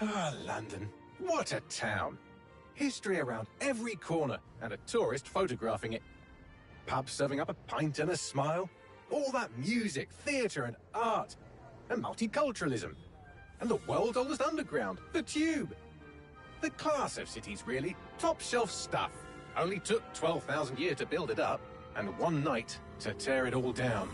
Ah, London. What a town. History around every corner, and a tourist photographing it. Pubs serving up a pint and a smile. All that music, theatre and art. And multiculturalism. And the world's oldest underground, the Tube. The class of cities, really. Top shelf stuff. Only took 12,000 years to build it up, and one night to tear it all down.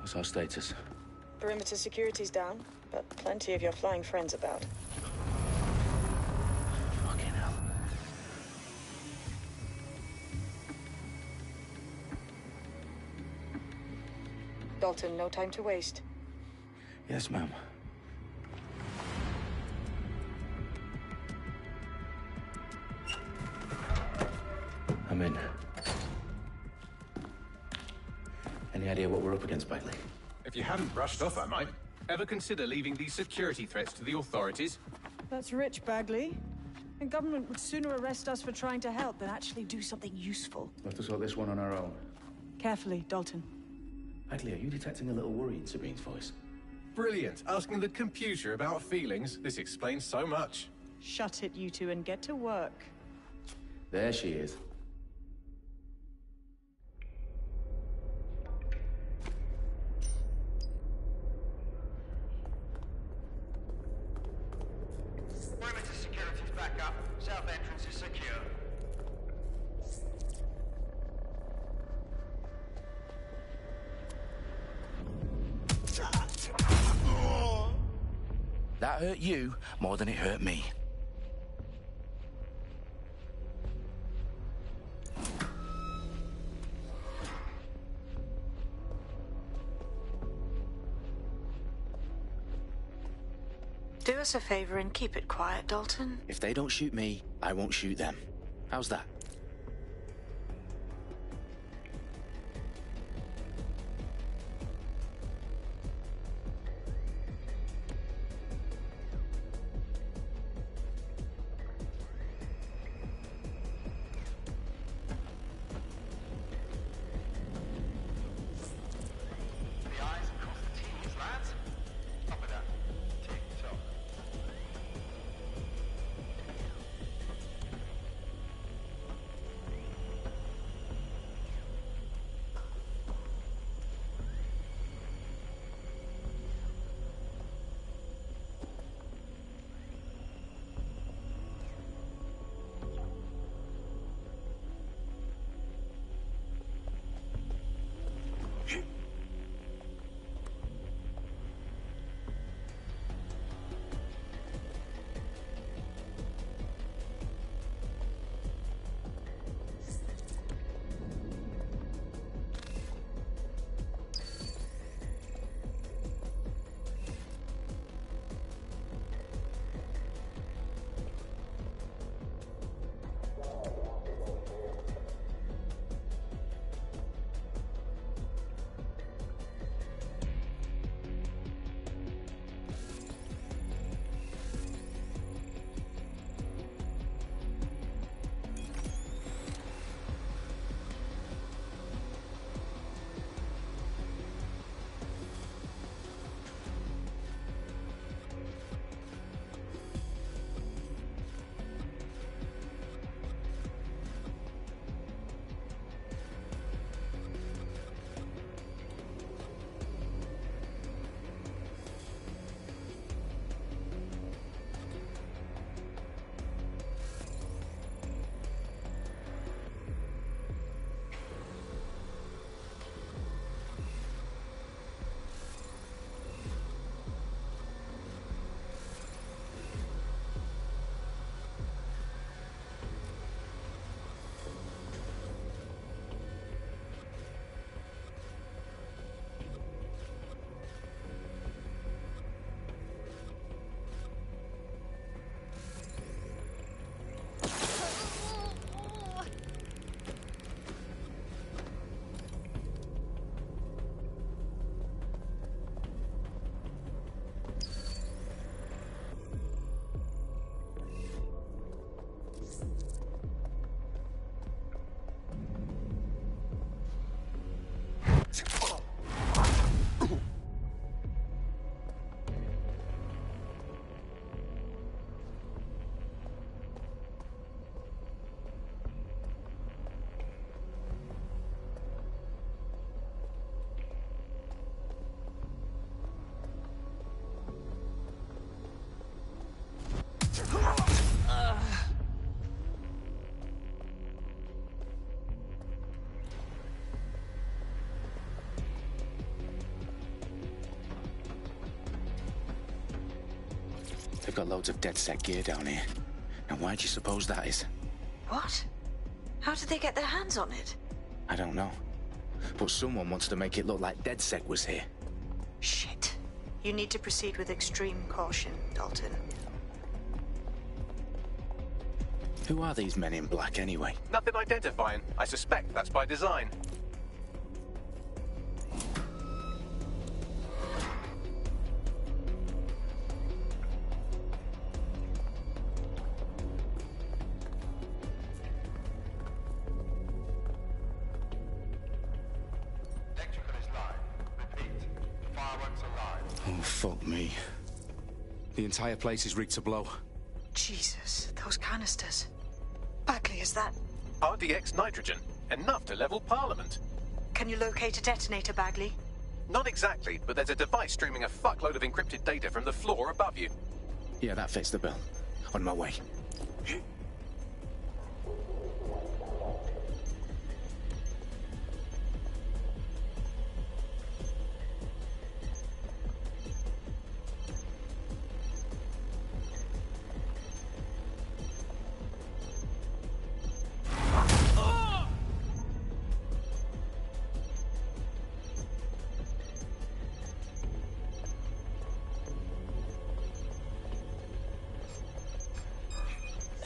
What's our status? Perimeter security's down, but plenty of your flying friends about. Fucking hell. Dalton, no time to waste. Yes, ma'am. I'm in. Any idea what we're up against, Bagley? If you hadn't brushed off, I might. Ever consider leaving these security threats to the authorities? That's rich, Bagley. The government would sooner arrest us for trying to help than actually do something useful. We'll have to sort this one on our own. Carefully, Dalton. Bagley, are you detecting a little worry in Sabine's voice? Brilliant. Asking the computer about feelings. This explains so much. Shut it, you two, and get to work. There she is. Perimeter security's back up. South entrance is secure. That hurt you more than it hurt me. Do us a favor and keep it quiet, Dalton. If they don't shoot me, I won't shoot them. How's that? The eyes across the T's, lads. Top of that. Tick tock. got loads of DedSec gear down here. And why do you suppose that is? What? How did they get their hands on it? I don't know. But someone wants to make it look like DedSec was here. Shit. You need to proceed with extreme caution, Dalton. Who are these men in black anyway? Nothing identifying. I suspect that's by design. Electrical is live. Repeat. Fireworks are live. Oh, fuck me. The entire place is rigged to blow. Jesus, those canisters. Bagley, is that... RDX nitrogen. Enough to level Parliament. Can you locate a detonator, Bagley? Not exactly, but there's a device streaming a fuckload of encrypted data from the floor above you. Yeah, that fits the bill. On my way.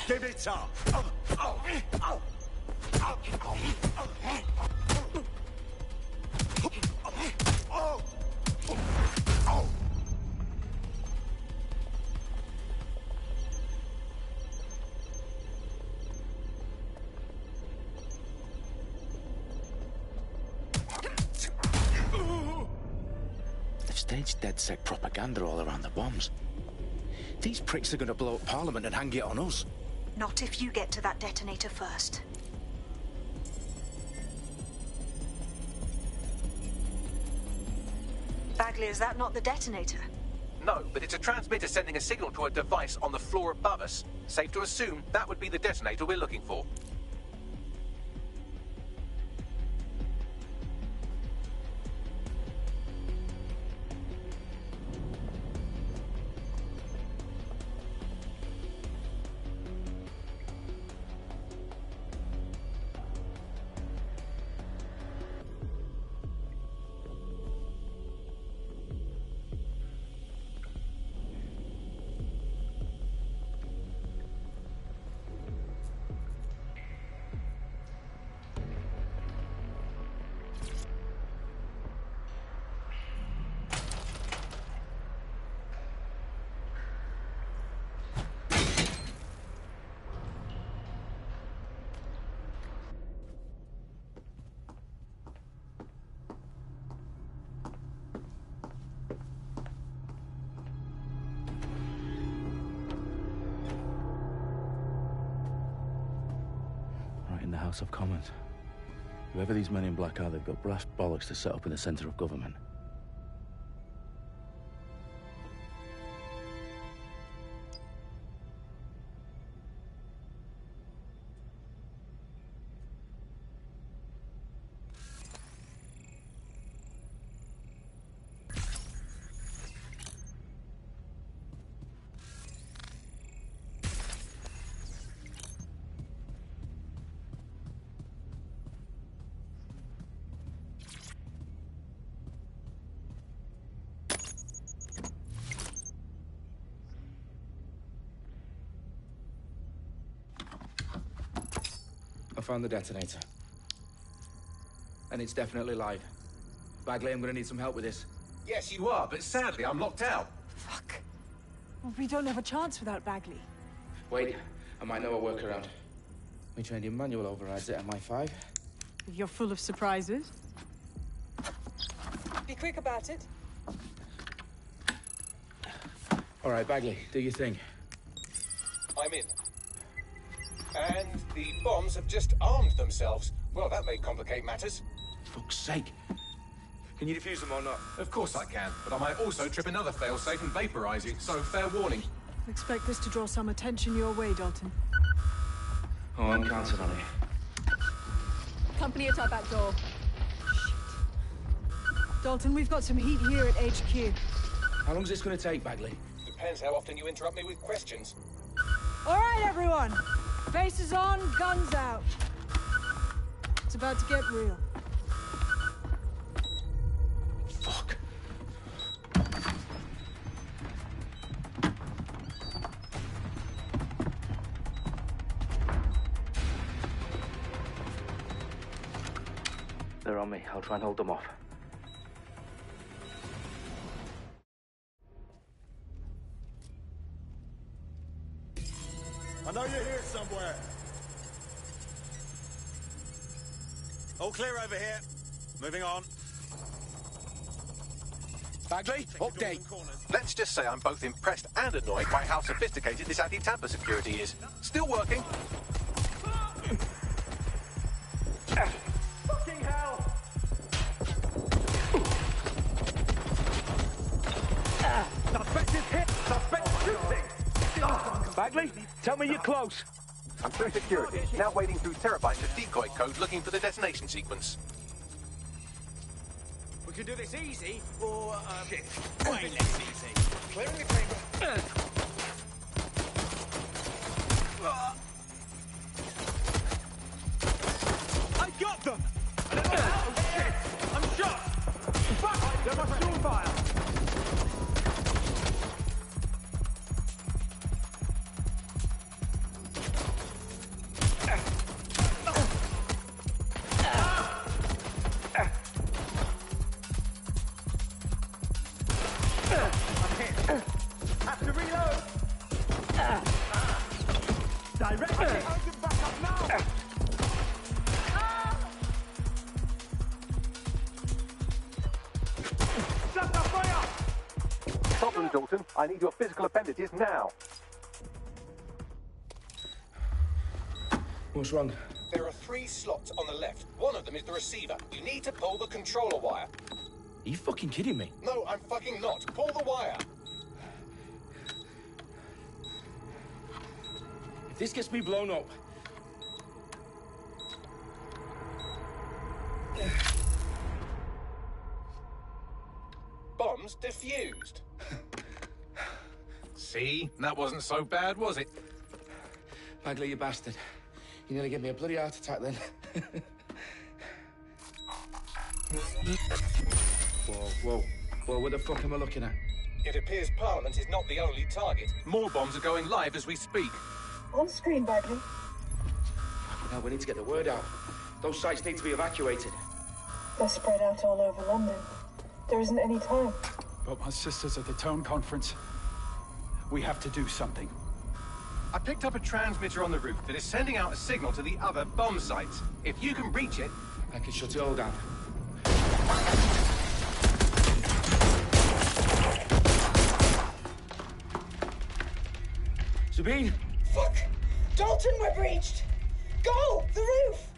Give it up! They've staged DedSec propaganda all around the bombs. These pricks are going to blow up Parliament and hang it on us. Not if you get to that detonator first. Bagley, is that not the detonator? No, but it's a transmitter sending a signal to a device on the floor above us. Safe to assume that would be the detonator we're looking for. Right in the House of Commons. Whoever these men in black are, they've got brass bollocks to set up in the centre of government. I found the detonator. And it's definitely live. Bagley, I'm gonna need some help with this. Yes, you are, but sadly I'm locked out. Fuck. Well, we don't have a chance without Bagley. Wait, I might know a workaround. We trained in manual overrides at MI5. You're full of surprises. Be quick about it. All right, Bagley, do your thing. I'm in. And the bombs have just armed themselves. Well, that may complicate matters. Fuck's sake. Can you defuse them or not? Of course I can, but I might also trip another failsafe and vaporize you, so fair warning. Expect this to draw some attention your way, Dalton. Oh, I'm counting on it. Company at our back door. Shit. Dalton, we've got some heat here at HQ. How long's this gonna take, Bagley? Depends how often you interrupt me with questions. All right, everyone. Faces on, guns out. It's about to get real. Fuck. They're on me. I'll try and hold them off. I know you're here somewhere. All clear over here. Moving on. Bagley, update. Let's just say I'm both impressed and annoyed by how sophisticated this anti-tamper security is. Still working. Fucking hell! Suspect is hit! Suspect shooting! Bagley, tell me you're close. I'm through security, now wading through terabytes of decoy code looking for the detonation sequence. We can do this easy, or, shit, way less easy. Clearing the chamber. I got them! Oh, shit! I'm shot! Fuck! They're my shore fire! Problem, Dalton. I need your physical appendages now. What's wrong? There are 3 slots on the left. One of them is the receiver. You need to pull the controller wire. Are you fucking kidding me? No, I'm fucking not. Pull the wire. If this gets me blown up... Bombs defused. See? That wasn't so bad, was it? Bagley, you bastard. You nearly gave me a bloody heart attack then. Whoa. What the fuck am I looking at? It appears Parliament is not the only target. More bombs are going live as we speak. On screen, Bagley. Now we need to get the word out. Those sites need to be evacuated. They're spread out all over London. There isn't any time. But my sister's at the town conference. We have to do something. I picked up a transmitter on the roof that is sending out a signal to the other bomb sites. If you can reach it... I can shut it all down. Sabine! Fuck! Dalton, we're breached! Go! The roof!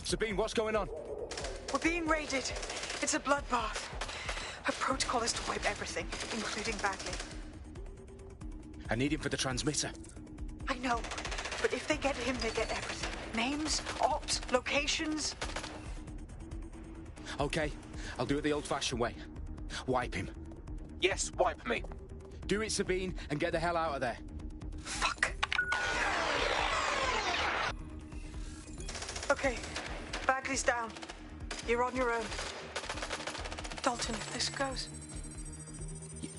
Sabine, what's going on? We're being raided. It's a bloodbath. Her protocol is to wipe everything, including Bagley. I need him for the transmitter. I know, but if they get him, they get everything. Names, ops, locations. Okay, I'll do it the old-fashioned way. Wipe him. Yes, wipe me. Do it, Sabine, and get the hell out of there. Fuck. Okay, Bagley's down. You're on your own. Dalton, if this goes...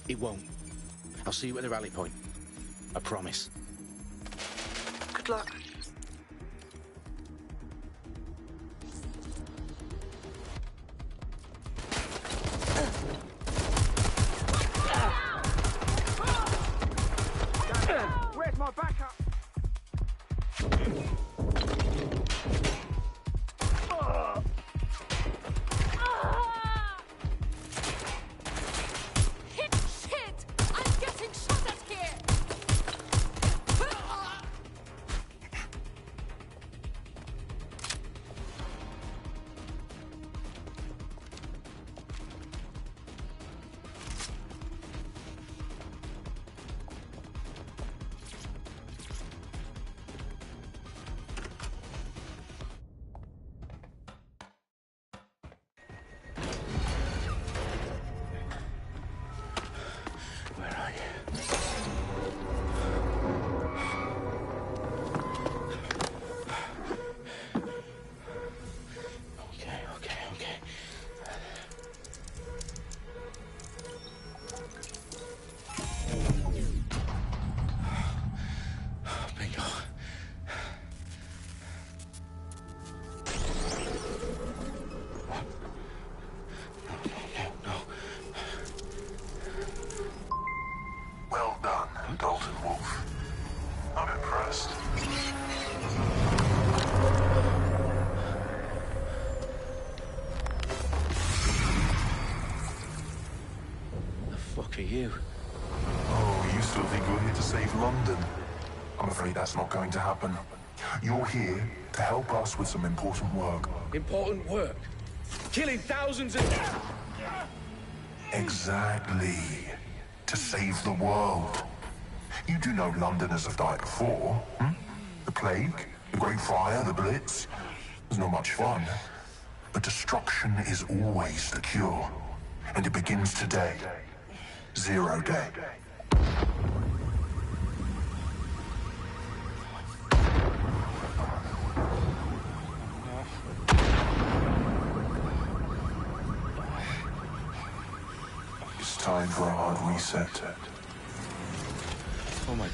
It won't. I'll see you at the rally point. I promise. Good luck. Where's my backup? Shit! I'm getting shot at here! you. Oh, you still think you're here to save London? I'm afraid that's not going to happen. You're here to help us with some important work. Important work? Killing thousands of... Exactly. To save the world. You do know Londoners have died before, hmm? The Plague, the Great Fire, the Blitz. It's not much fun. But destruction is always the cure. And it begins today. Zero Day. It's time for a hard reset. Oh my God.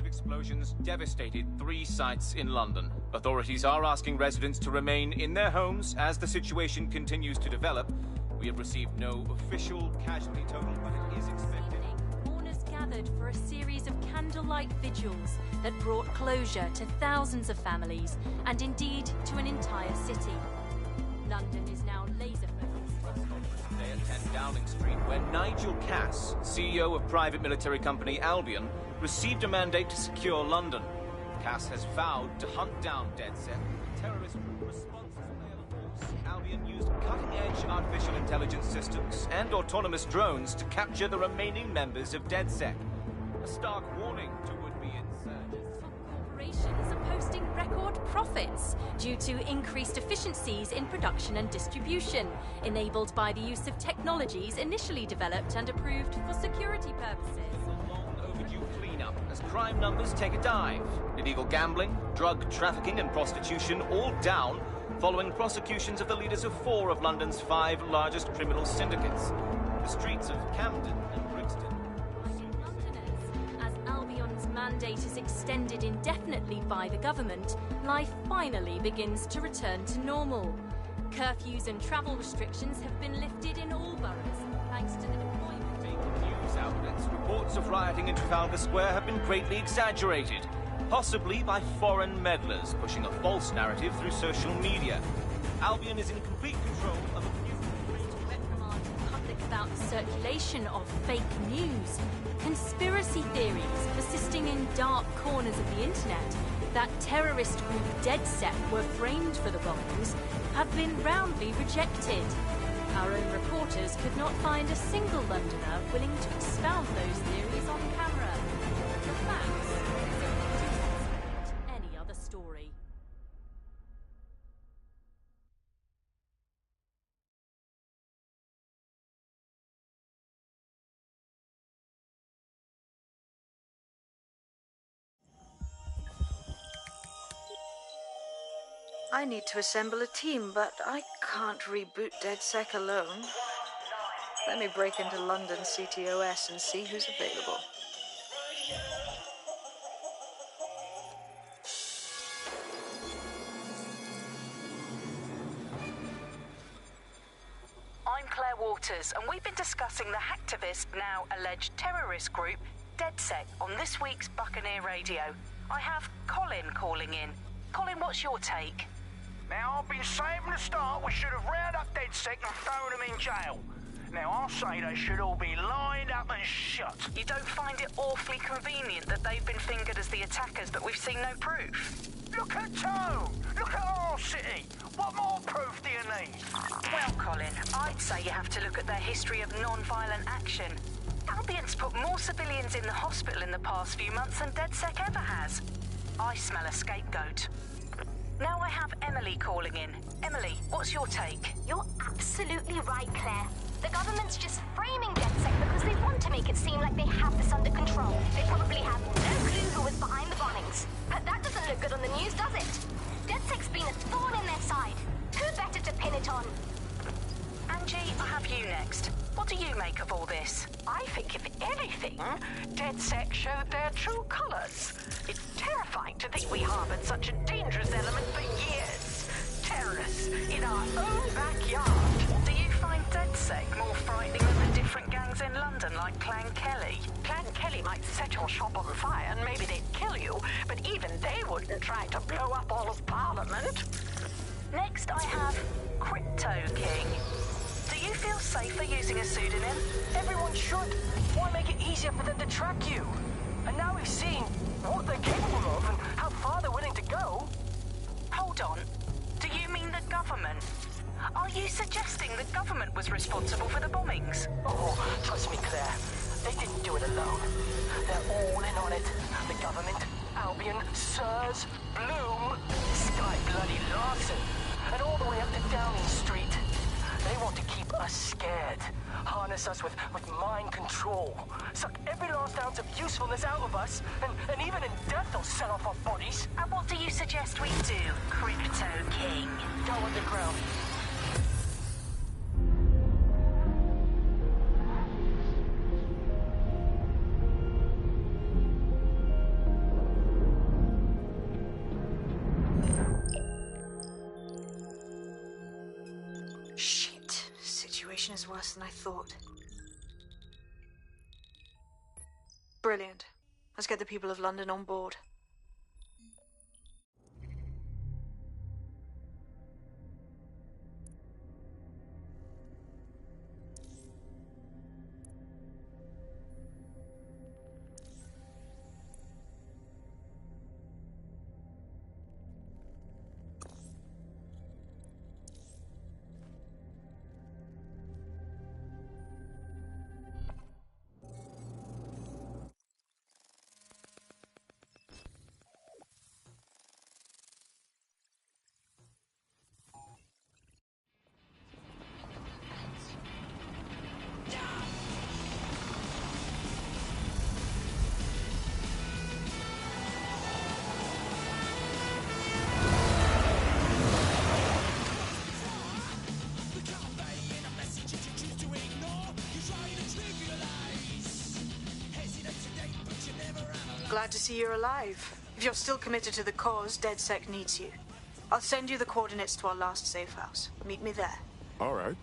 Explosions devastated 3 sites in London. Authorities are asking residents to remain in their homes as the situation continues to develop. We have received no official casualty total, but it is expected. Mourners gathered for a series of candlelight vigils that brought closure to thousands of families and indeed to an entire city. London is now laser-focused. Today at 10 Downing Street, where Nigel Cass, CEO of private military company Albion, received a mandate to secure London. Cass has vowed to hunt down DedSec. Terrorist response force. Albion used cutting-edge artificial intelligence systems and autonomous drones to capture the remaining members of DedSec. A stark warning to would-be insurgents. Corporations are posting record profits due to increased efficiencies in production and distribution, enabled by the use of technologies initially developed and approved for security purposes. As crime numbers take a dive. Illegal gambling, drug trafficking and prostitution all down following prosecutions of the leaders of 4 of London's 5 largest criminal syndicates. The streets of Camden and Brixton. Londoners, as Albion's mandate is extended indefinitely by the government, life finally begins to return to normal. Curfews and travel restrictions have been lifted in all boroughs, thanks to the deployment. News outlets, reports of rioting in Trafalgar Square have been greatly exaggerated, possibly by foreign meddlers pushing a false narrative through social media. Albion is in complete control of a reprimand the public about the circulation of fake news, conspiracy theories persisting in dark corners of the internet that terrorist group DedSec were framed for the bombings have been roundly rejected. Our own reporters could not find a single Londoner willing to expound those theories on camera. The facts simply do not support any other story. I need to assemble a team, but I can't reboot DedSec alone. Let me break into London CTOS and see who's available. I'm Claire Waters, and we've been discussing the hacktivist, now alleged terrorist group, DedSec, on this week's Buccaneer Radio. I have Colin calling in. Colin, what's your take? Now, I've been saying from the start we should have rounded up DedSec and thrown them in jail. Now, I'll say they should all be lined up and shot. You don't find it awfully convenient that they've been fingered as the attackers, but we've seen no proof? Look at Tone! Look at our city! What more proof do you need? Well, Colin, I'd say you have to look at their history of non-violent action. Albion's put more civilians in the hospital in the past few months than DedSec ever has. I smell a scapegoat. Now I have Emily calling in. Emily, what's your take? You're absolutely right, Claire. The government's just framing DedSec because they want to make it seem like they have this under control. They probably have no clue who was behind the bombings. But that doesn't look good on the news, does it? DedSec's been a thorn in their side. Who better to pin it on? Angie, I have you next. What do you make of all this? I think, if anything, DedSec showed their true colours. It's terrifying to think we harboured such a dangerous element for years. Terrorists in our own backyard. Do you find DedSec more frightening than the different gangs in London, like Clan Kelly? Clan Kelly might set your shop on fire and maybe they'd kill you, but even they wouldn't try to blow up all of Parliament. Next, I have Crypto King. Do you feel safer using a pseudonym? Everyone should. Why make it easier for them to track you? And now we've seen what they're capable of and how far they're willing to go. Hold on. Do you mean the government? Are you suggesting the government was responsible for the bombings? Oh, trust me, Claire. They didn't do it alone. They're all in on it. The government, Albion, Sirs, Bloom, Sky Bloody Larson, and all the way up to Downing Street. They want to keep us scared, harness us with mind control, suck every last ounce of usefulness out of us, and even in death they'll sell off our bodies. And what do you suggest we do, Crypto King? Go underground. Shit. Situation is worse than I thought. Brilliant. Let's get the people of London on board. Glad to see you're alive. If you're still committed to the cause, DedSec needs you. I'll send you the coordinates to our last safe house. Meet me there. All right.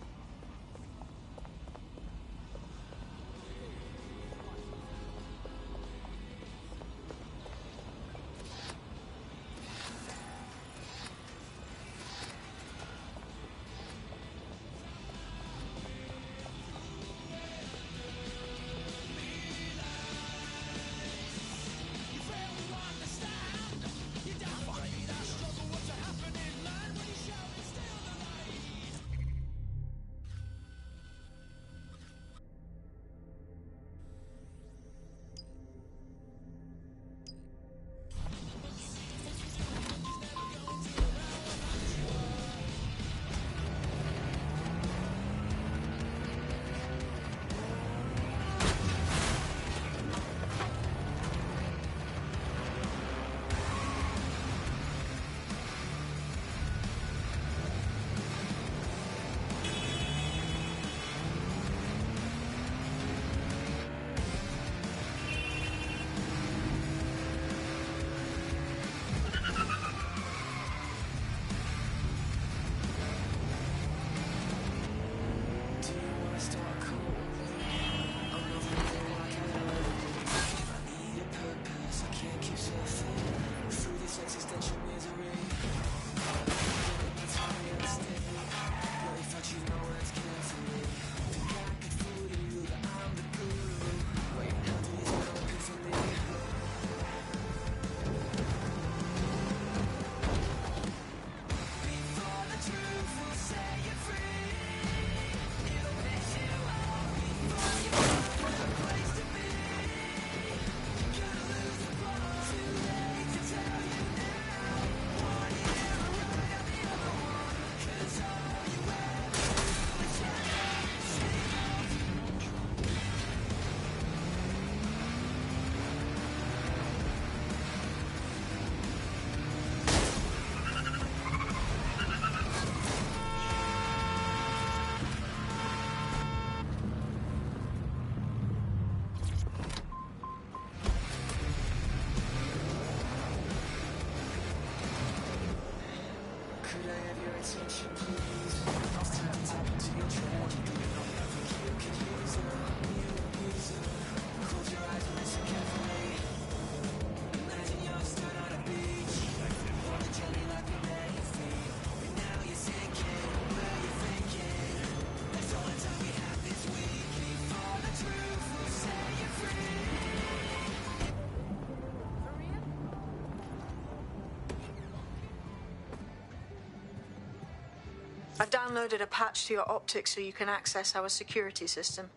I've downloaded a patch to your optics so you can access our security system.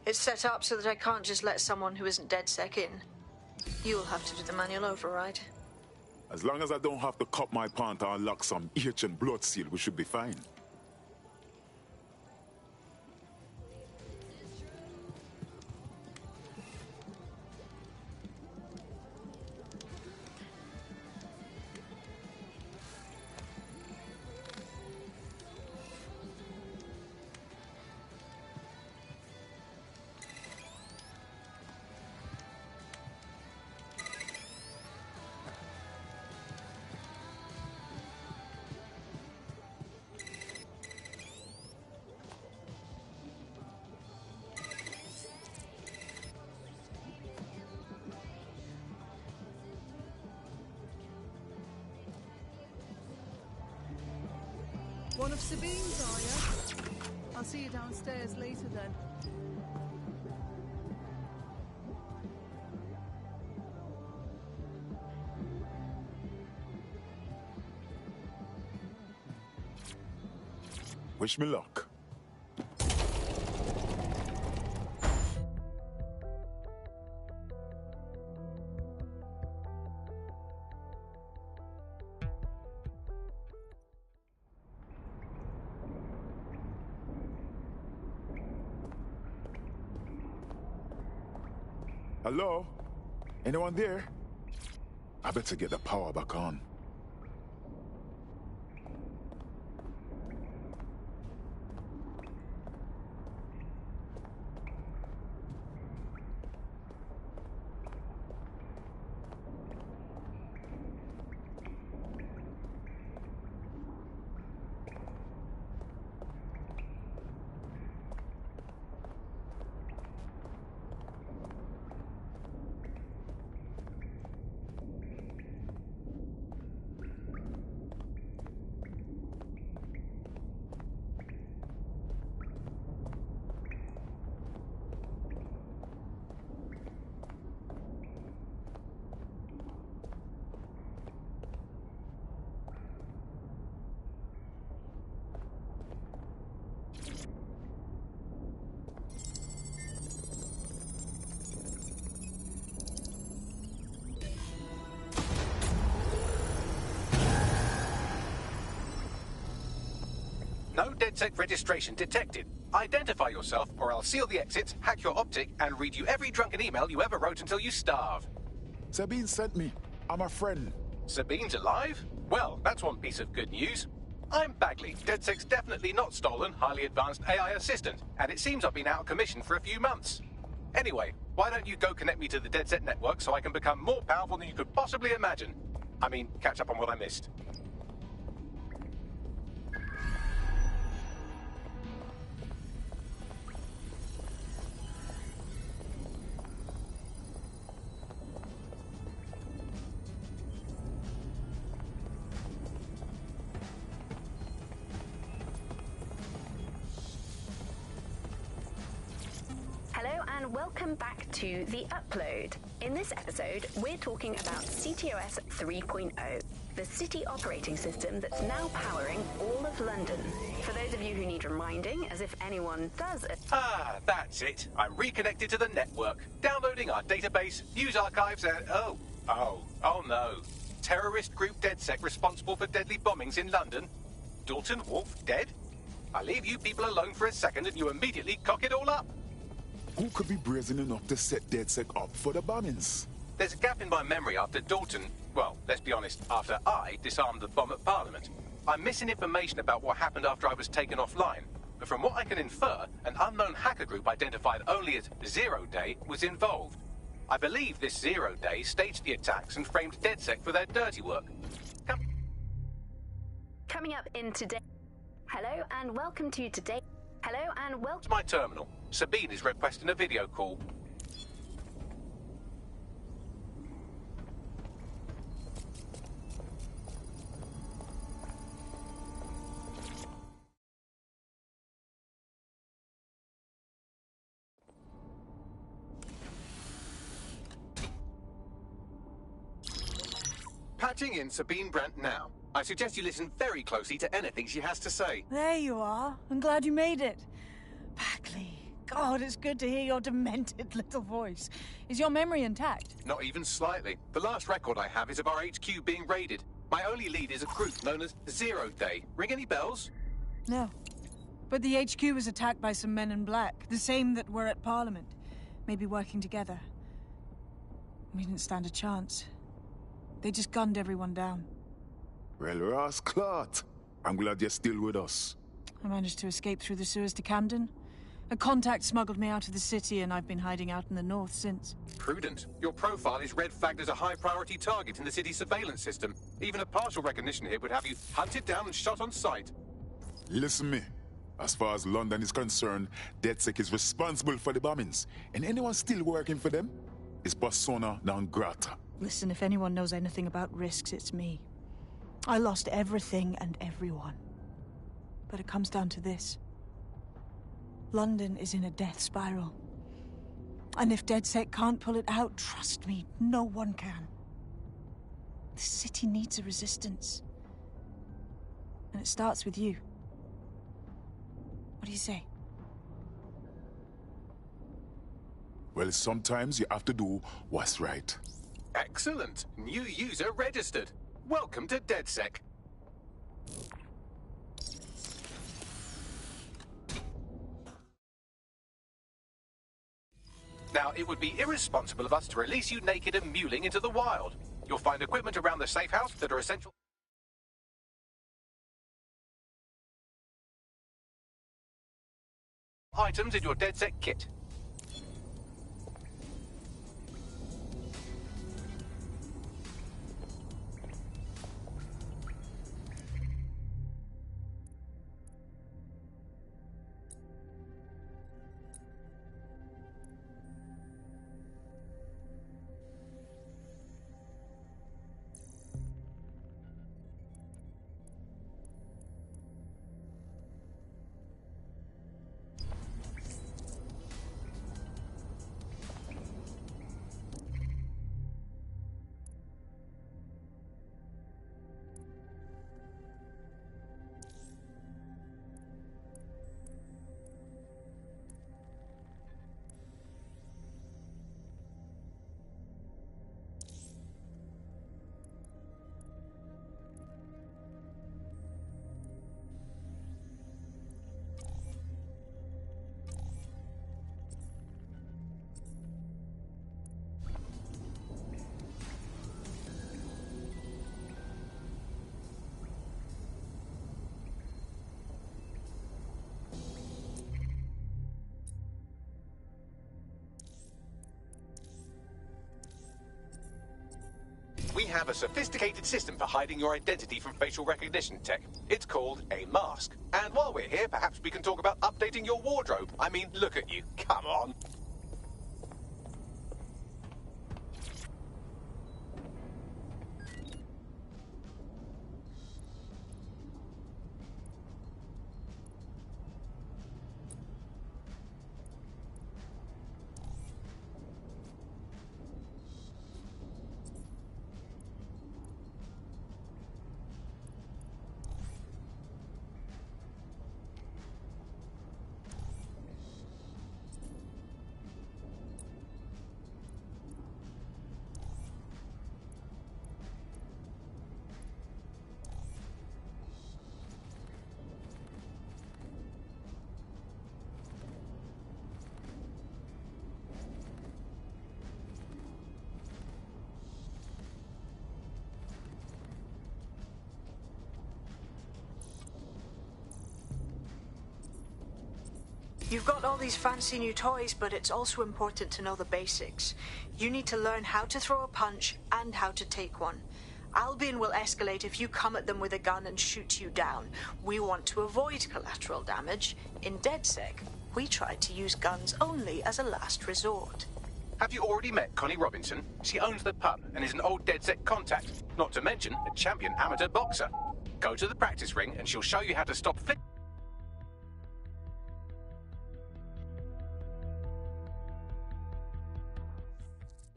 It's set up so that I can't just let someone who isn't DedSec in. You'll have to do the manual override. As long as I don't have to cut my pant or unlock some ancient blood seal, we should be fine. One of Sabine's, are you? I'll see you downstairs later then. Wish me luck. Hello? Anyone there? I better get the power back on. No DedSec registration detected. Identify yourself, or I'll seal the exits, hack your optic, and read you every drunken email you ever wrote until you starve. Sabine sent me. I'm a friend. Sabine's alive? Well, that's one piece of good news. I'm Bagley, DedSec's definitely not stolen, highly advanced AI assistant, and it seems I've been out of commission for a few months. Anyway, why don't you go connect me to the DedSec network so I can become more powerful than you could possibly imagine? I mean, catch up on what I missed. Welcome back to The Upload. In this episode, we're talking about CTOS 3.0, the city operating system that's now powering all of London. For those of you who need reminding, as if anyone does... Ah, that's it. I'm reconnected to the network, downloading our database, news archives, and... Oh no. Terrorist group DedSec responsible for deadly bombings in London? Dalton Wolf dead? I leave you people alone for a second and you immediately cock it all up. Who could be brazen enough to set DedSec up for the bombings? There's a gap in my memory after Dalton, well, let's be honest, after I disarmed the bomb at Parliament. I'm missing information about what happened after I was taken offline, but from what I can infer, an unknown hacker group identified only as Zero Day was involved. I believe this Zero Day staged the attacks and framed DedSec for their dirty work. Coming up in today... Hello and welcome to today... Hello and welcome... To my terminal. Sabine is requesting a video call. Patching in Sabine Brandt now. I suggest you listen very closely to anything she has to say. There you are. I'm glad you made it. Packley. God, it's good to hear your demented little voice. Is your memory intact? Not even slightly. The last record I have is of our HQ being raided. My only lead is a group known as Zero Day. Ring any bells? No. But the HQ was attacked by some men in black, the same that were at Parliament. Maybe working together. We didn't stand a chance. They just gunned everyone down. Well, Ross Clot, I'm glad you're still with us. I managed to escape through the sewers to Camden. A contact smuggled me out of the city, and I've been hiding out in the north since. Prudent. Your profile is red flagged as a high-priority target in the city's surveillance system. Even a partial recognition hit would have you hunted down and shot on sight. Listen me. As far as London is concerned, DedSec is responsible for the bombings, and anyone still working for them is persona non grata. Listen, if anyone knows anything about risks, it's me. I lost everything and everyone. But it comes down to this. London is in a death spiral. And if DedSec can't pull it out, trust me, no one can. The city needs a resistance. And it starts with you. What do you say? Well, sometimes you have to do what's right. Excellent. New user registered. Welcome to DedSec. Now, it would be irresponsible of us to release you naked and mewling into the wild. You'll find equipment around the safe house that are essential items in your DedSec kit. We have a sophisticated system for hiding your identity from facial recognition tech. It's called a mask. And while we're here, perhaps we can talk about updating your wardrobe. I mean, look at you. Come on. You've got all these fancy new toys, but it's also important to know the basics. You need to learn how to throw a punch and how to take one. Albion will escalate if you come at them with a gun and shoot you down. We want to avoid collateral damage. In DedSec, we try to use guns only as a last resort. Have you already met Connie Robinson? She owns the pub and is an old DedSec contact, not to mention a champion amateur boxer. Go to the practice ring and she'll show you how to stop flick.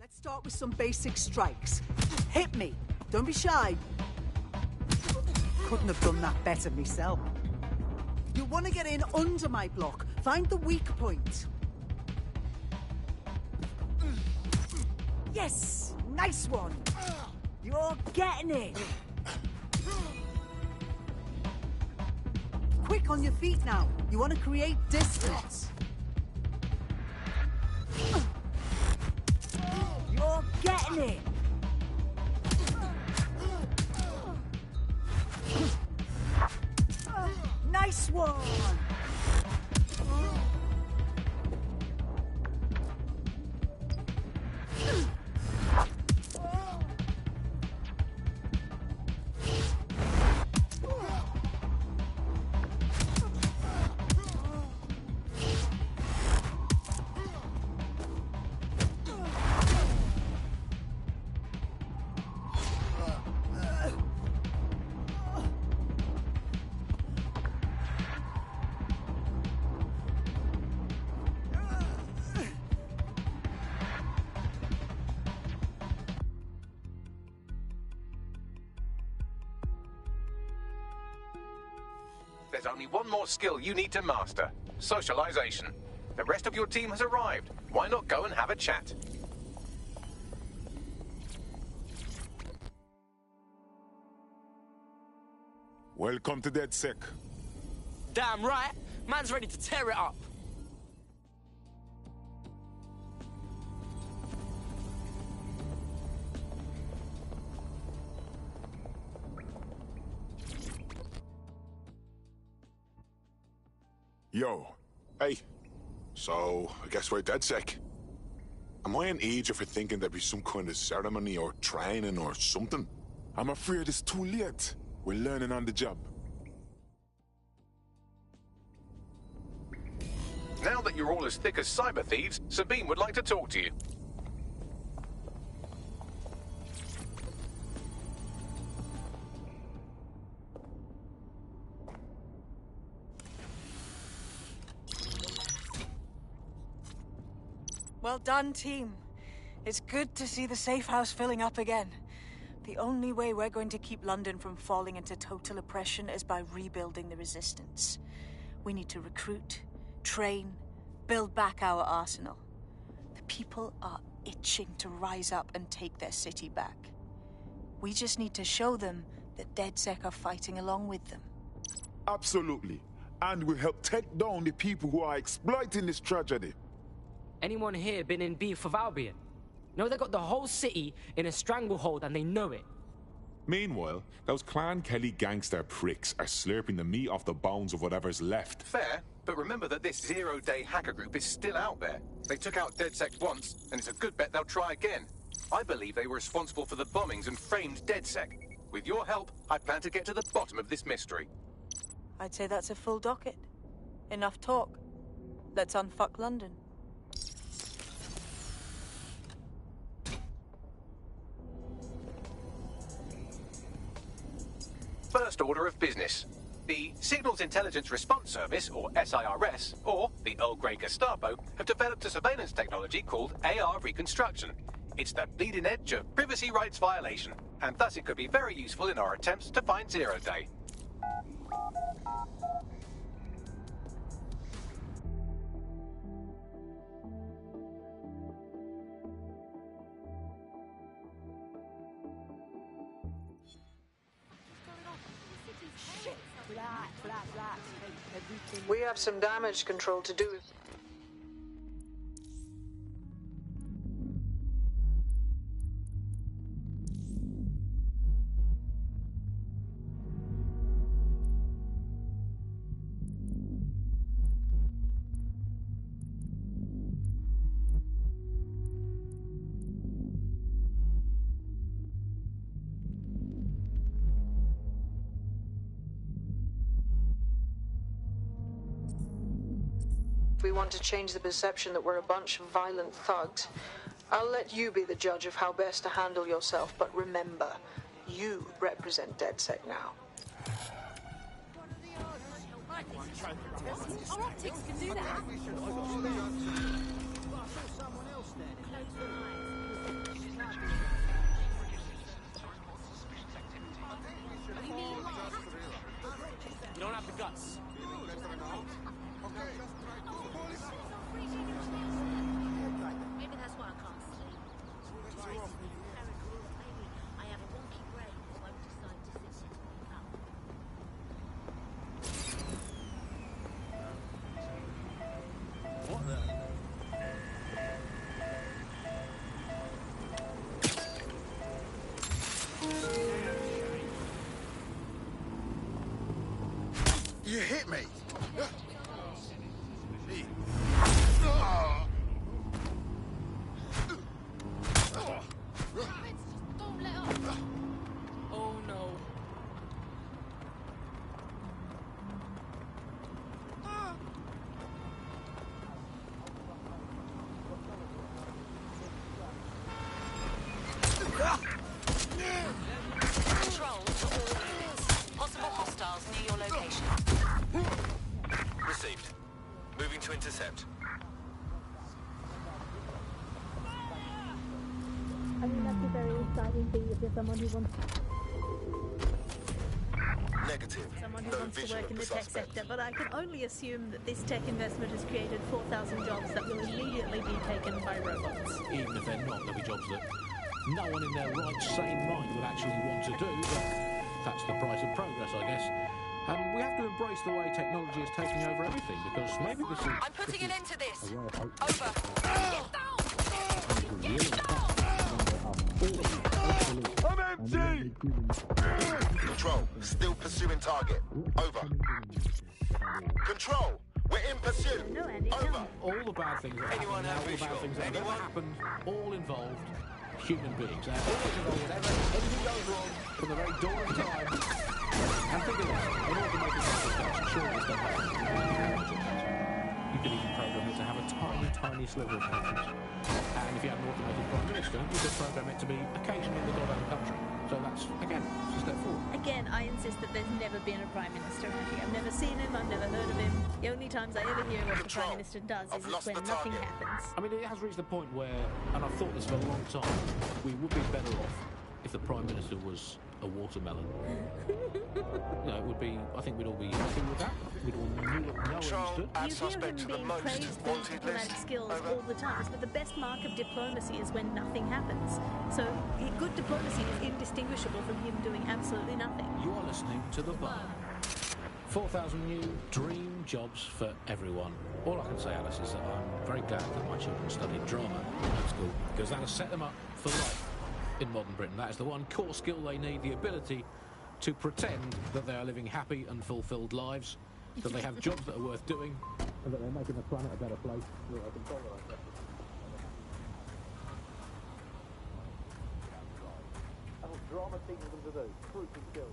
Let's start with some basic strikes. Hit me. Don't be shy. Couldn't have done that better myself. You want to get in under my block. Find the weak point. Yes! Nice one! You're getting it! Quick on your feet now. You want to create distance. You're getting it! Nice one! There's only one more skill you need to master. Socialization. The rest of your team has arrived. Why not go and have a chat? Welcome to DedSec. Damn right. Man's ready to tear it up. Yo. Hey. So, I guess we're DedSec. Am I an idiot for thinking there'd be some kind of ceremony or training or something? I'm afraid it's too late. We're learning on the job. Now that you're all as thick as cyber thieves, Sabine would like to talk to you. Well done, team. It's good to see the safe house filling up again. The only way we're going to keep London from falling into total oppression is by rebuilding the resistance. We need to recruit, train, build back our arsenal. The people are itching to rise up and take their city back. We just need to show them that DedSec are fighting along with them. Absolutely. And we'll help take down the people who are exploiting this tragedy. Anyone here been in beef with Albion? No, they got the whole city in a stranglehold and they know it. Meanwhile, those Clan Kelly gangster pricks are slurping the meat off the bones of whatever's left. Fair, but remember that this zero-day hacker group is still out there. They took out DedSec once, and it's a good bet they'll try again. I believe they were responsible for the bombings and framed DedSec. With your help, I plan to get to the bottom of this mystery. I'd say that's a full docket. Enough talk. Let's unfuck London. First order of business. The Signals Intelligence Response Service, or SIRS, or the Earl Grey Gestapo, have developed a surveillance technology called AR Reconstruction. It's the bleeding edge of privacy rights violation, and thus it could be very useful in our attempts to find Zero Day. We have some damage control to do. We want to change the perception that we're a bunch of violent thugs. I'll let you be the judge of how best to handle yourself, but remember, you represent DedSec now. Our optics can do that. don't have the guts. Maybe that's why I can't sleep. Maybe I have a wonky brain, so I decide to sit and wake up. What the? You hit me! Oh no. Control to all units. Possible hostiles near your location. Received. Moving to intercept. I mean, that's a very exciting thing if there's someone who wants Negative. someone who No wants to vision work of in the the tech suspect. sector, but I can only assume that this tech investment has created 4,000 jobs that will immediately be taken by robots. Even if they're not, there'll be jobs that no one in their right, sane mind would actually want to do, but that's the price of progress, I guess. And we have to embrace the way technology is taking over everything, because maybe this is... I'm putting an end to this. Over. I'm empty! Control, still pursuing target. Over. Control, we're in pursuit. Over. All the bad things that happen now, all the bad things that have ever happened, all involved human beings. They're always involved whenever anything goes wrong from the very dawn of time. And think of this, in order to make a success, sure this don't happen. You could even program it to have a tiny, tiny sliver of conscience. And if you had an automated prime minister, you could program it to be occasionally in the goddamn country. So that's, again, it's a step forward. Again, I insist that there's never been a Prime Minister around here. I've never seen him, I've never heard of him. The only times I ever hear what the Prime Minister does is when nothing happens. I mean, it has reached the point where, and I've thought this for a long time, we would be better off if the Prime Minister was a watermelon. You know, it would be, I think we'd all be happy with that. I think we'd all know what understood. Add You hear suspect him to the being most praised for his wanted diplomatic list. skills Over. all the time, but the best mark of diplomacy is when nothing happens. So good diplomacy is indistinguishable from him doing absolutely nothing. You are listening to The Bar. 4,000 new dream jobs for everyone. All I can say, Alice, is that I'm very glad that my children studied drama at school, because that has set them up for life in modern Britain. That is the one core skill they need, the ability to pretend that they are living happy and fulfilled lives, that they have jobs that are worth doing, and that they're making the planet a better place. Drama teaches them to do. Crucial skills.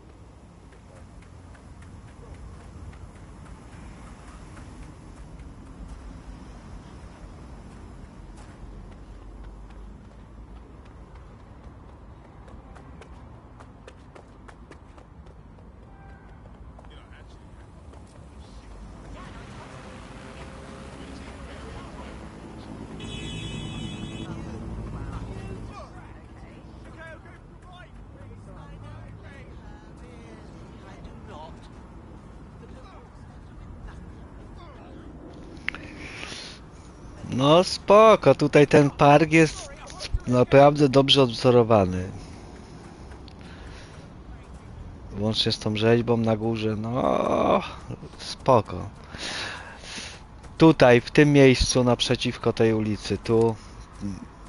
No spoko, tutaj ten park jest naprawdę dobrze odwzorowany. Łącznie z tą rzeźbą na górze, no spoko. Tutaj, w tym miejscu naprzeciwko tej ulicy, tu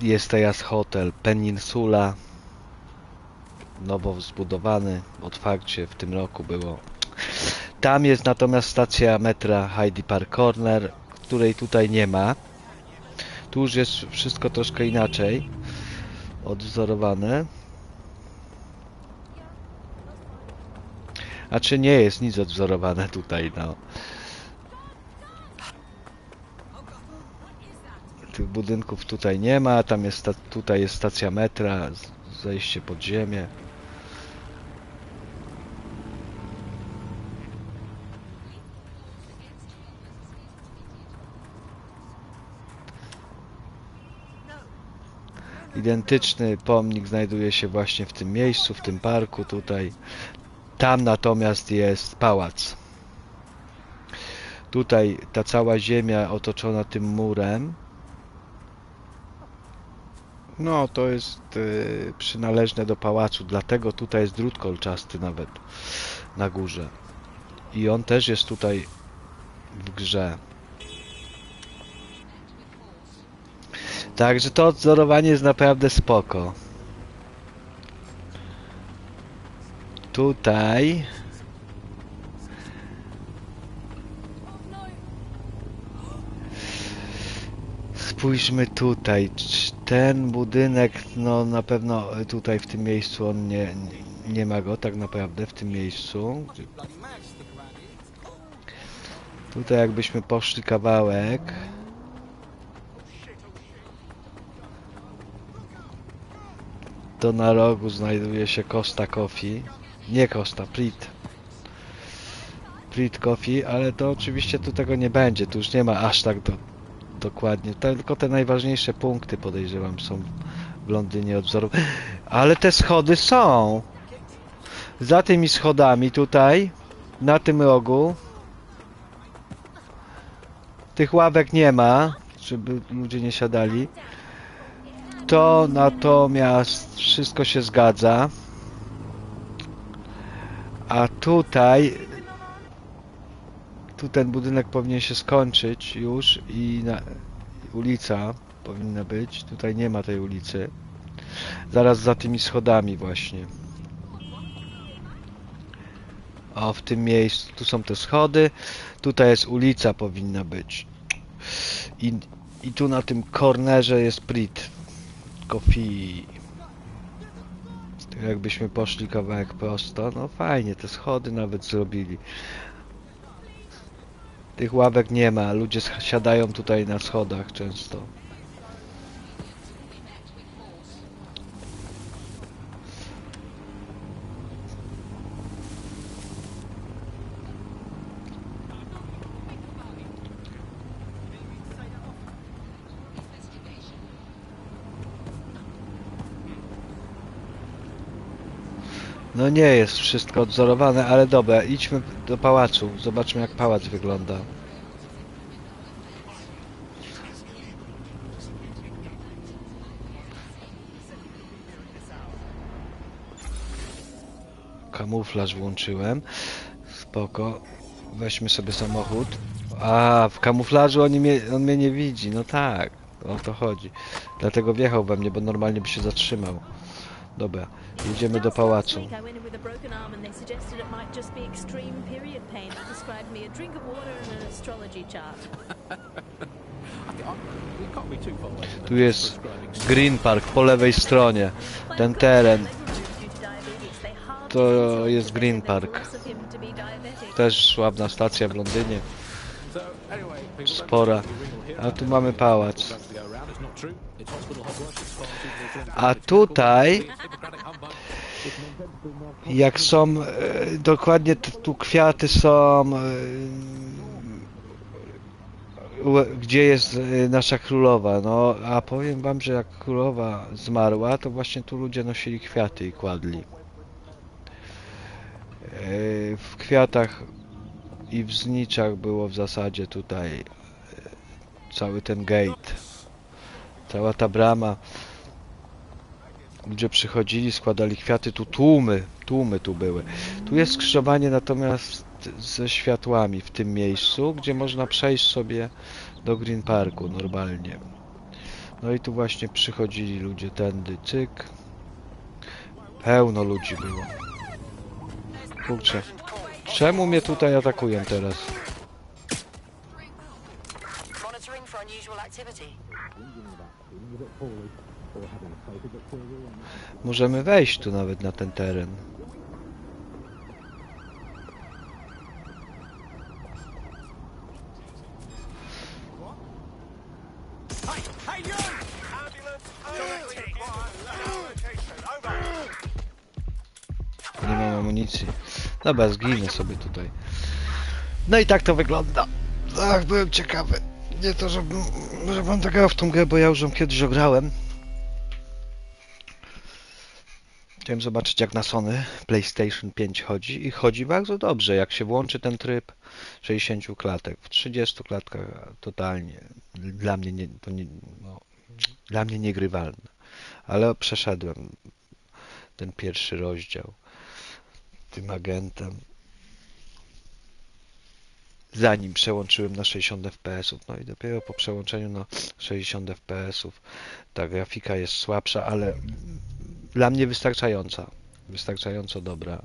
jest teraz hotel Peninsula. Nowo zbudowany, otwarcie w tym roku było. Tam jest natomiast stacja metra Hyde Park Corner, której tutaj nie ma. Tu już jest wszystko troszkę inaczej odwzorowane. A czy nie jest nic odwzorowane tutaj, no. Tych budynków tutaj nie ma, tam jest tutaj jest stacja metra, zejście pod ziemię. Identyczny pomnik znajduje się właśnie w tym miejscu, w tym parku tutaj. Tam natomiast jest pałac Tutaj ta cała ziemia otoczona tym murem. No, to jest przynależne do pałacu, dlatego tutaj jest drut kolczasty nawet na górze. I on też jest tutaj w grze. Także to odzorowanie jest naprawdę spoko. Tutaj spójrzmy tutaj. Ten budynek, no na pewno tutaj w tym miejscu on nie ma go tak naprawdę w tym miejscu. Tutaj jakbyśmy poszli kawałek. To na rogu znajduje się Costa Coffee. Nie Costa, Prit Coffee, ale to oczywiście tu tego nie będzie. Tu już nie ma aż tak dokładnie. Tylko te najważniejsze punkty, podejrzewam, są w Londynie odzorowane. Ale te schody są. Za tymi schodami tutaj, na tym rogu. Tych ławek nie ma, żeby ludzie nie siadali. To natomiast wszystko się zgadza. A tutaj tu ten budynek powinien się skończyć już i ulica powinna być. Tutaj nie ma tej ulicy. Zaraz za tymi schodami właśnie. O, w tym miejscu. Tu są te schody. Tutaj jest ulica, powinna być. I tu na tym kornerze jest Prit Coffee. Jakbyśmy poszli kawałek prosto. No fajnie, te schody nawet zrobili. Tych ławek nie ma. Ludzie siadają tutaj na schodach często. No nie jest wszystko odzorowane, ale dobra, idźmy do pałacu. Zobaczmy, jak pałac wygląda. Kamuflaż włączyłem. Spoko. Weźmy sobie samochód. A, w kamuflażu on mnie nie widzi. No tak, o to chodzi. Dlatego wjechał we mnie, bo normalnie by się zatrzymał. Dobra, jedziemy do pałacu. Tu jest Green Park po lewej stronie. Ten teren to jest Green Park. Też sławna stacja w Londynie. Spora. A tu mamy pałac. A tutaj, jak są, dokładnie tu kwiaty są, gdzie jest nasza królowa. No, a powiem wam, że jak królowa zmarła, to właśnie tu ludzie nosili kwiaty i kładli. W kwiatach i w zniczach było w zasadzie tutaj cały ten gate. Cała ta brama. Ludzie przychodzili, składali kwiaty, tu tłumy tu były. Tu jest skrzyżowanie natomiast ze światłami w tym miejscu, gdzie można przejść sobie do Green Parku normalnie. No i tu właśnie przychodzili ludzie tędy, cyk. Pełno ludzi było. Kurczę, czemu mnie tutaj atakują teraz? Możemy wejść tu nawet na ten teren. Nie mam amunicji. Dobra, zginę sobie tutaj. No i tak to wygląda. Ach, byłem ciekawy. Nie to, żebym tak grał w tą grę, bo ja już ją kiedyś ograłem. Chciałem zobaczyć, jak na Sony PlayStation 5 chodzi i chodzi bardzo dobrze, jak się włączy ten tryb 60 klatek. W 30 klatkach totalnie dla mnie dla mnie niegrywalne. Ale przeszedłem ten pierwszy rozdział tym agentem, zanim przełączyłem na 60 fps. No i dopiero po przełączeniu na 60 fps ta grafika jest słabsza, ale dla mnie wystarczająca. Wystarczająco dobra.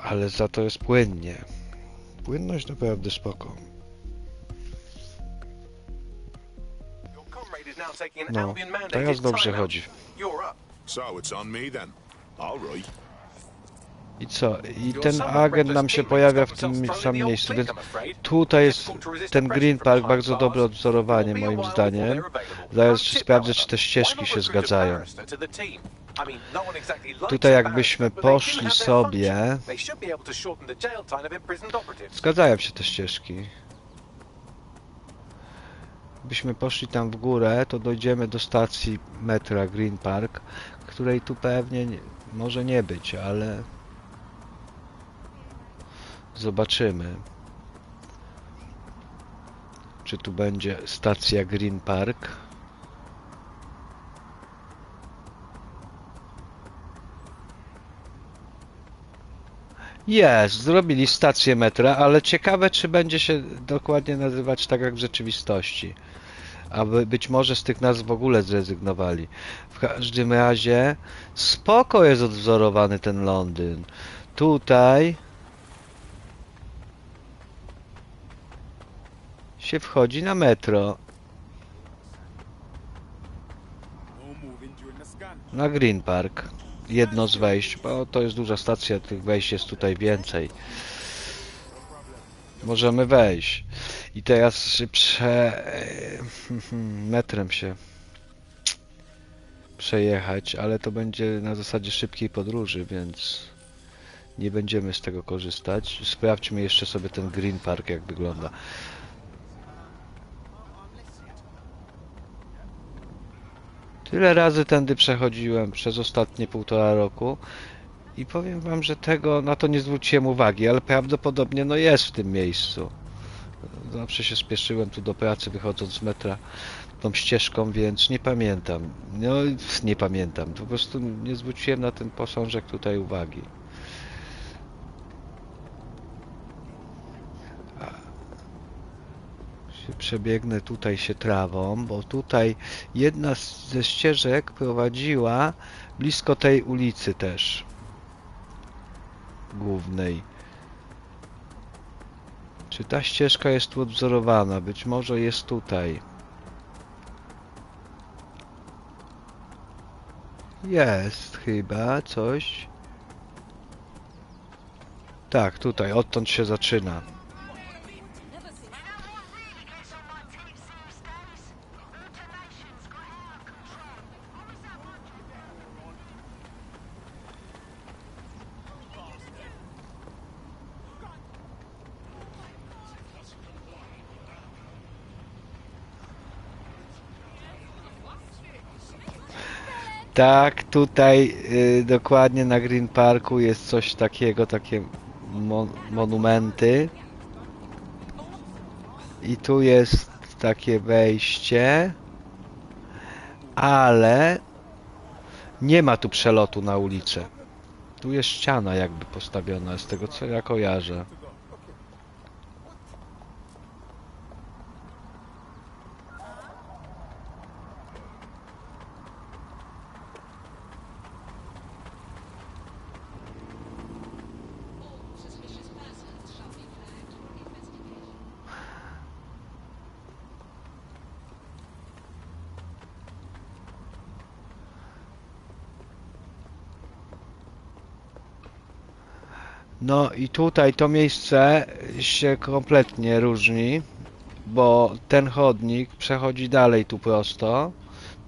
Ale za to jest płynnie. Płynność naprawdę spoko. No, teraz dobrze chodzi. I co? I ten agent nam się pojawia w tym samym miejscu, więc tutaj jest ten Green Park, bardzo dobre odwzorowanie moim zdaniem. Zaraz sprawdzę, czy te ścieżki się zgadzają. Tutaj jakbyśmy poszli sobie... Zgadzają się te ścieżki. Gdybyśmy poszli tam w górę, to dojdziemy do stacji metra Green Park, której tu pewnie może nie być, ale... Zobaczymy, czy tu będzie stacja Green Park. Jest, zrobili stację metra, ale ciekawe, czy będzie się dokładnie nazywać tak jak w rzeczywistości. Aby być może z tych nazw w ogóle zrezygnowali. W każdym razie spoko jest odwzorowany ten Londyn. Tutaj się wchodzi na metro. Na Green Park. Jedno z wejść, bo to jest duża stacja, tych wejść jest tutaj więcej. Możemy wejść. I teraz metrem się przejechać, ale to będzie na zasadzie szybkiej podróży, więc nie będziemy z tego korzystać. Sprawdźmy jeszcze sobie ten Green Park, jak wygląda. Tyle razy tędy przechodziłem przez ostatnie 1,5 roku i powiem wam, że na to nie zwróciłem uwagi, ale prawdopodobnie no jest w tym miejscu. Zawsze się spieszyłem tu do pracy, wychodząc z metra tą ścieżką, więc nie pamiętam. No nie pamiętam, po prostu nie zwróciłem na ten posążek tutaj uwagi. Przebiegnę tutaj się trawą, bo tutaj jedna ze ścieżek prowadziła blisko tej ulicy też głównej. Czy ta ścieżka jest tu odwzorowana? Być może jest tutaj. Jest chyba coś. Tak, tutaj, odtąd się zaczyna. Tak, tutaj dokładnie na Green Parku jest coś takiego, takie monumenty. I tu jest takie wejście, ale nie ma tu przelotu na ulicę. Tu jest ściana jakby postawiona, z tego co ja kojarzę. No i tutaj to miejsce się kompletnie różni, bo ten chodnik przechodzi dalej tu prosto,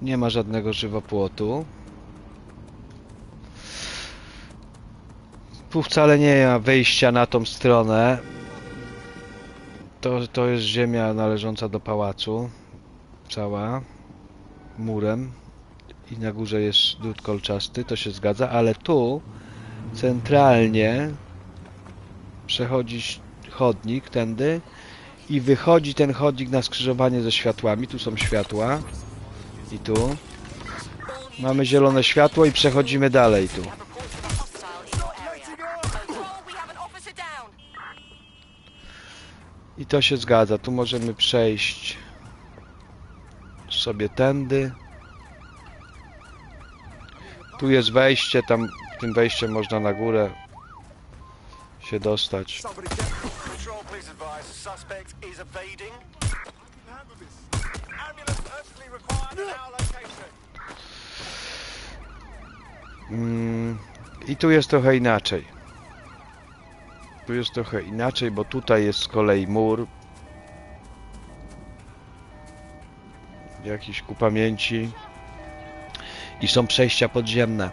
nie ma żadnego żywopłotu. Tu wcale nie ma wejścia na tą stronę. To jest ziemia należąca do pałacu, cała, murem. i na górze jest drut kolczasty, to się zgadza, ale tu centralnie przechodzi chodnik tędy i wychodzi ten chodnik na skrzyżowanie ze światłami. Tu są światła i tu mamy zielone światło i przechodzimy dalej tu. I to się zgadza, tu możemy przejść sobie tędy. Tu jest wejście, tam tym wejściem można na górę się dostać. I tu jest trochę inaczej. Tu jest trochę inaczej, bo tutaj jest z kolei mur. Jakiś ku pamięci. I są przejścia podziemne.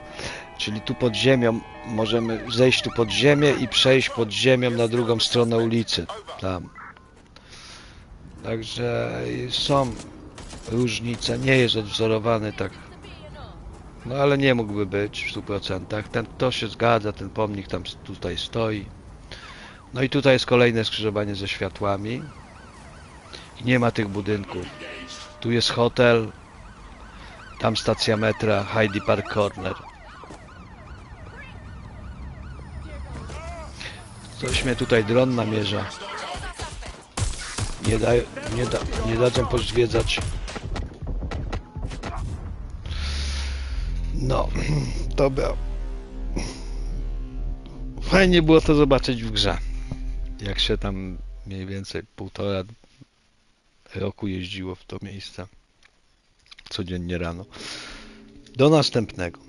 Czyli tu pod ziemią możemy zejść tu pod ziemię i przejść pod ziemią na drugą stronę ulicy. Tam. Także są różnice. Nie jest odwzorowany tak. No ale nie mógłby być w 100%. To się zgadza, ten pomnik tam tutaj stoi. No i tutaj jest kolejne skrzyżowanie ze światłami. I nie ma tych budynków. Tu jest hotel. Tam stacja metra, Hyde Park Corner. Coś mnie tutaj dron namierza. Nie dadzą pozwiedzać. No, dobra. Fajnie było to zobaczyć w grze. Jak się tam mniej więcej 1,5 roku jeździło w to miejsce. Codziennie rano. Do następnego.